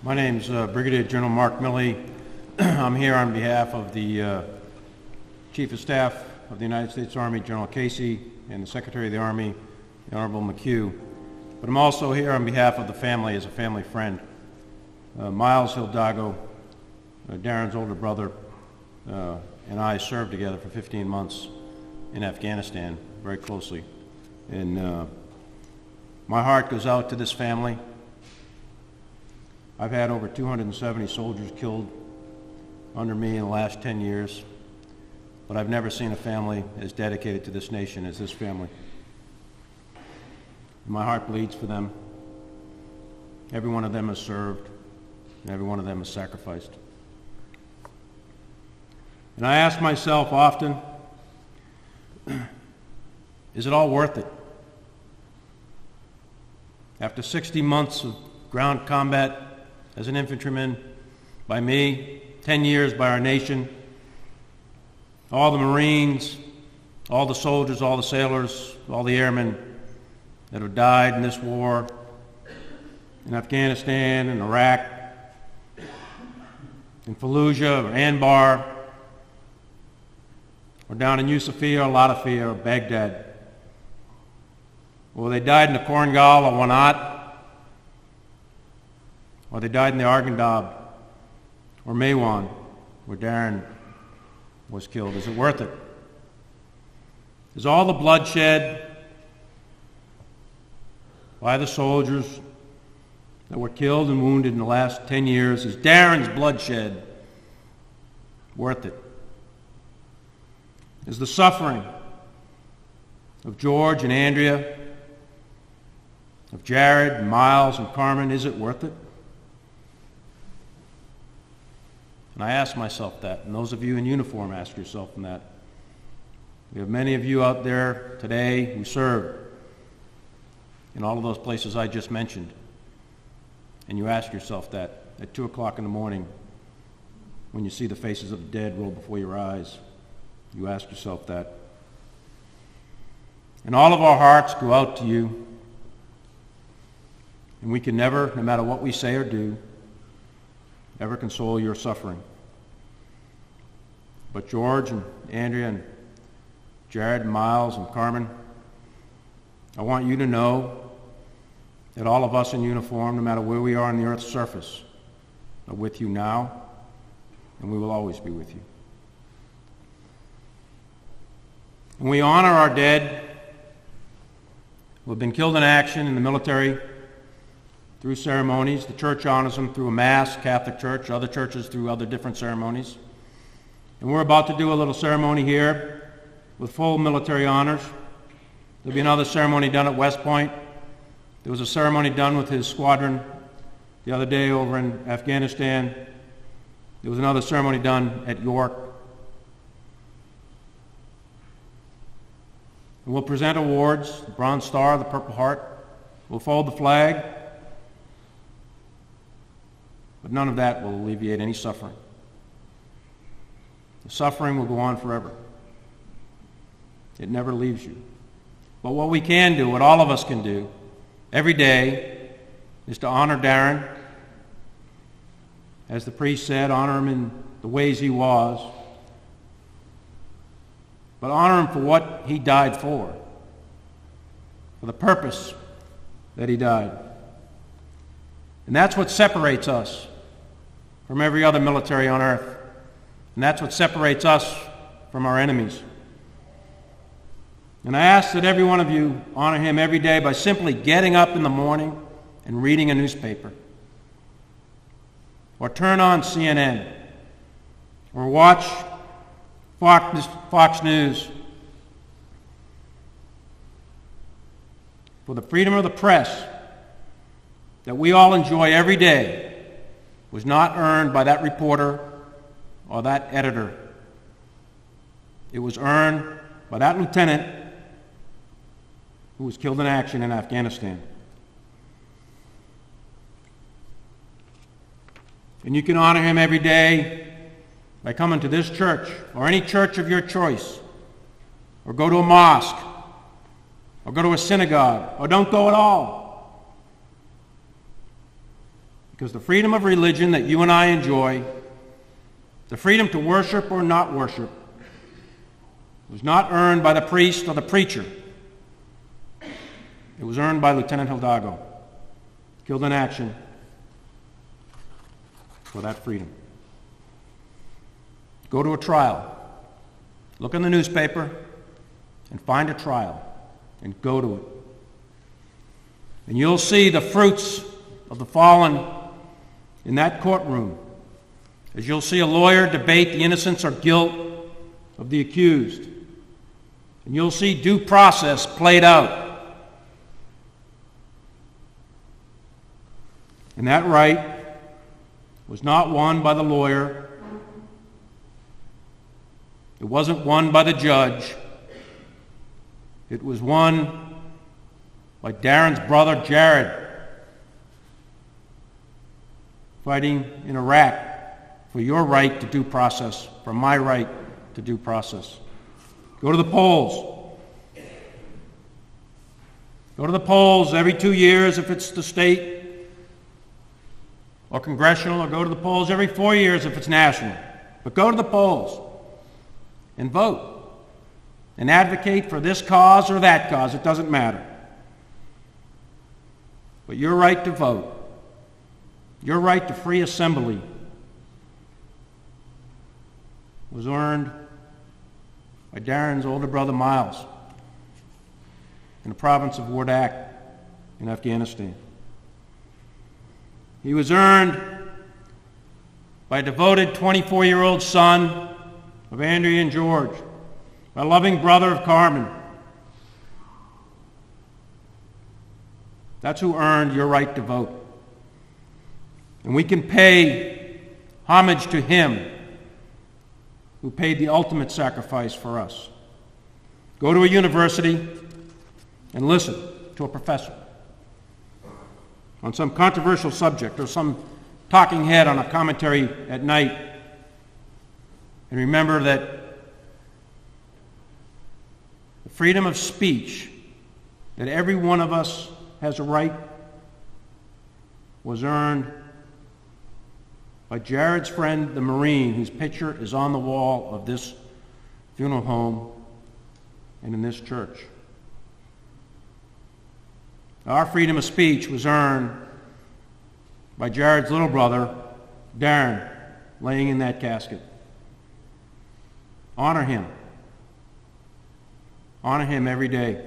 My name's Brigadier General Mark Milley. I'm here on behalf of the Chief of Staff of the United States Army, General Casey, and the Secretary of the Army, the Honorable McHugh. But I'm also here on behalf of the family as a family friend. Miles Hidalgo, Daren's older brother, and I served together for 15 months in Afghanistan very closely. And my heart goes out to this family. I've had over 270 soldiers killed under me in the last 10 years, but I've never seen a family as dedicated to this nation as this family. My heart bleeds for them. Every one of them has served, and every one of them has sacrificed. And I ask myself often, is it all worth it? After 60 months of ground combat as an infantryman by me, 10 years by our nation, all the Marines, all the soldiers, all the sailors, all the airmen that have died in this war, in Afghanistan, in Iraq, in Fallujah, or Anbar, or down in Yusufia, or Latifia, or Baghdad, or they died in the Korangal or Wanat, or they died in the Arghandab, or Maywan, where Daren was killed. Is it worth it? Is all the bloodshed by the soldiers that were killed and wounded in the last 10 years, is Daren's bloodshed worth it? Is the suffering of George and Andrea, of Jared and Miles and Carmen, is it worth it? And I ask myself that, and those of you in uniform ask yourself that. We have many of you out there today who serve in all of those places I just mentioned, and you ask yourself that at 2 o'clock in the morning when you see the faces of the dead roll before your eyes. You ask yourself that. And all of our hearts go out to you, and we can never, no matter what we say or do, ever console your suffering. But George and Andrea and Jared and Miles and Carmen, I want you to know that all of us in uniform, no matter where we are on the earth's surface, are with you now, and we will always be with you. And we honor our dead who have been killed in action in the military through ceremonies. The church honors them through a mass, Catholic Church, other churches through other different ceremonies. And we're about to do a little ceremony here with full military honors. There'll be another ceremony done at West Point. There was a ceremony done with his squadron the other day over in Afghanistan. There was another ceremony done at York. And we'll present awards, the Bronze Star, the Purple Heart. We'll fold the flag. But none of that will alleviate any suffering. The suffering will go on forever. It never leaves you. But what we can do, what all of us can do, every day, is to honor Daren. As the priest said, honor him in the ways he was. But honor him for what he died for the purpose that he died. And that's what separates us from every other military on earth. And that's what separates us from our enemies. And I ask that every one of you honor him every day by simply getting up in the morning and reading a newspaper, or turn on CNN, or watch Fox News. For the freedom of the press that we all enjoy every day was not earned by that reporter or that editor. It was earned by that lieutenant who was killed in action in Afghanistan. And you can honor him every day by coming to this church or any church of your choice, or go to a mosque, or go to a synagogue, or don't go at all. Because the freedom of religion that you and I enjoy, the freedom to worship or not worship, was not earned by the priest or the preacher. It was earned by Lieutenant Hidalgo, killed in action for that freedom. Go to a trial. Look in the newspaper and find a trial and go to it. And you'll see the fruits of the fallen in that courtroom, as you'll see a lawyer debate the innocence or guilt of the accused. And you'll see due process played out. And that right was not won by the lawyer. It wasn't won by the judge. It was won by Daren's brother, Jared, fighting in Iraq for your right to due process, for my right to due process. Go to the polls. Go to the polls every 2 years if it's the state or congressional, or go to the polls every 4 years if it's national. But go to the polls and vote and advocate for this cause or that cause. It doesn't matter. But your right to vote, your right to free assembly, was earned by Daren's older brother Miles in the province of Wardak in Afghanistan. He was earned by a devoted 24-year-old son of Andrea and George, a loving brother of Carmen. That's who earned your right to vote. And we can pay homage to him who paid the ultimate sacrifice for us. Go to a university and listen to a professor on some controversial subject or some talking head on a commentary at night. And remember that the freedom of speech that every one of us has a right was earned by Jared's friend, the Marine, whose picture is on the wall of this funeral home and in this church. Our freedom of speech was earned by Jared's little brother, Daren, laying in that casket. Honor him. Honor him every day.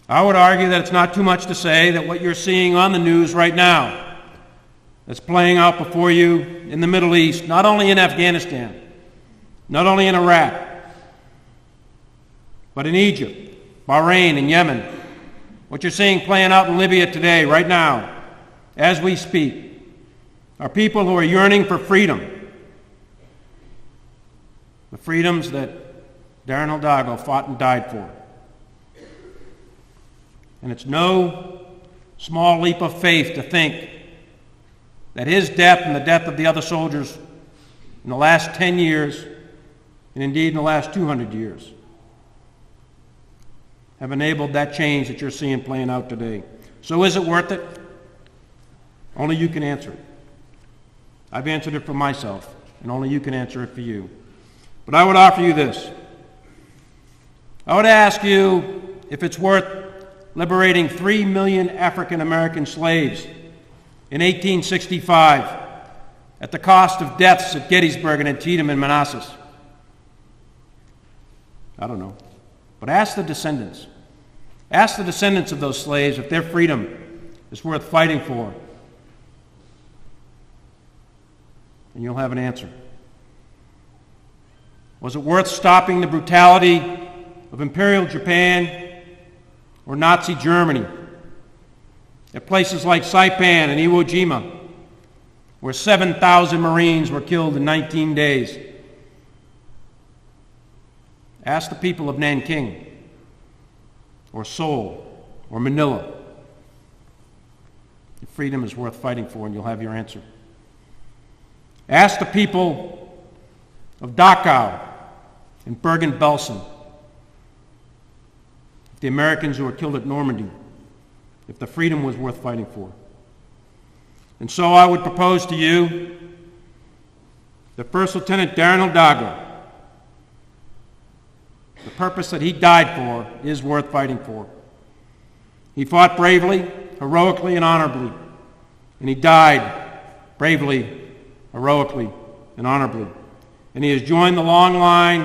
I would argue that it's not too much to say that what you're seeing on the news right now, that's playing out before you in the Middle East, not only in Afghanistan, not only in Iraq, but in Egypt, Bahrain, and Yemen, what you're seeing playing out in Libya today, right now, as we speak, are people who are yearning for freedom. The freedoms that Daren Hidalgo fought and died for. And it's no small leap of faith to think that his death and the death of the other soldiers in the last 10 years, and indeed in the last 200 years, have enabled that change that you're seeing playing out today. So is it worth it? Only you can answer it. I've answered it for myself, and only you can answer it for you. But I would offer you this. I would ask you if it's worth liberating 3 million African American slaves in 1865 at the cost of deaths at Gettysburg and Antietam and Manassas. I don't know. But ask the descendants. Ask the descendants of those slaves if their freedom is worth fighting for. And you'll have an answer. Was it worth stopping the brutality of Imperial Japan or Nazi Germany at places like Saipan and Iwo Jima, where 7,000 Marines were killed in 19 days? Ask the people of Nanking or Seoul or Manila if freedom is worth fighting for, and you'll have your answer. Ask the people of Dachau and Bergen-Belsen if the Americans who were killed at Normandy, if the freedom was worth fighting for. And so I would propose to you that First Lieutenant Daren Hidalgo, the purpose that he died for is worth fighting for. He fought bravely, heroically, and honorably, and he died bravely, heroically, and honorably. And he has joined the long line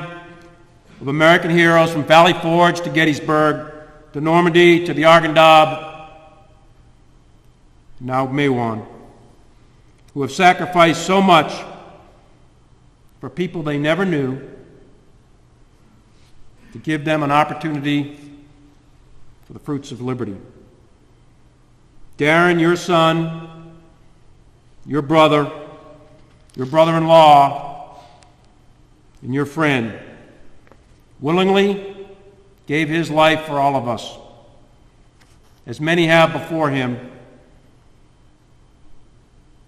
of American heroes from Valley Forge to Gettysburg, to Normandy, to the Argandab, now Maywan, who have sacrificed so much for people they never knew to give them an opportunity for the fruits of liberty. Daren, your son, your brother-in-law, and your friend willingly gave his life for all of us, as many have before him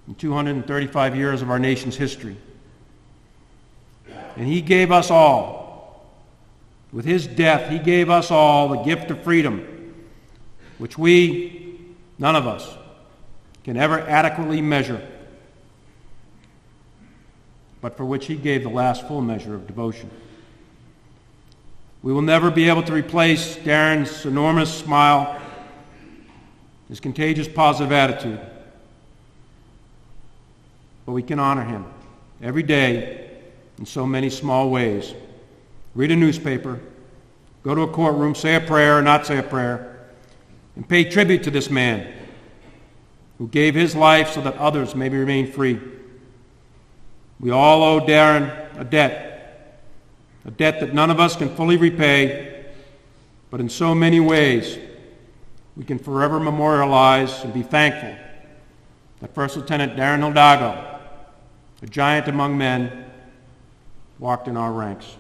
in 235 years of our nation's history. And he gave us all, with his death, he gave us all the gift of freedom, which we, none of us, can ever adequately measure, but for which he gave the last full measure of devotion. We will never be able to replace Daren's enormous smile, his contagious positive attitude, but we can honor him every day in so many small ways. Read a newspaper, go to a courtroom, say a prayer or not say a prayer, and pay tribute to this man who gave his life so that others may remain free. We all owe Daren a debt that none of us can fully repay, but in so many ways we can forever memorialize and be thankful that First Lieutenant Daren Hidalgo, a giant among men, walked in our ranks.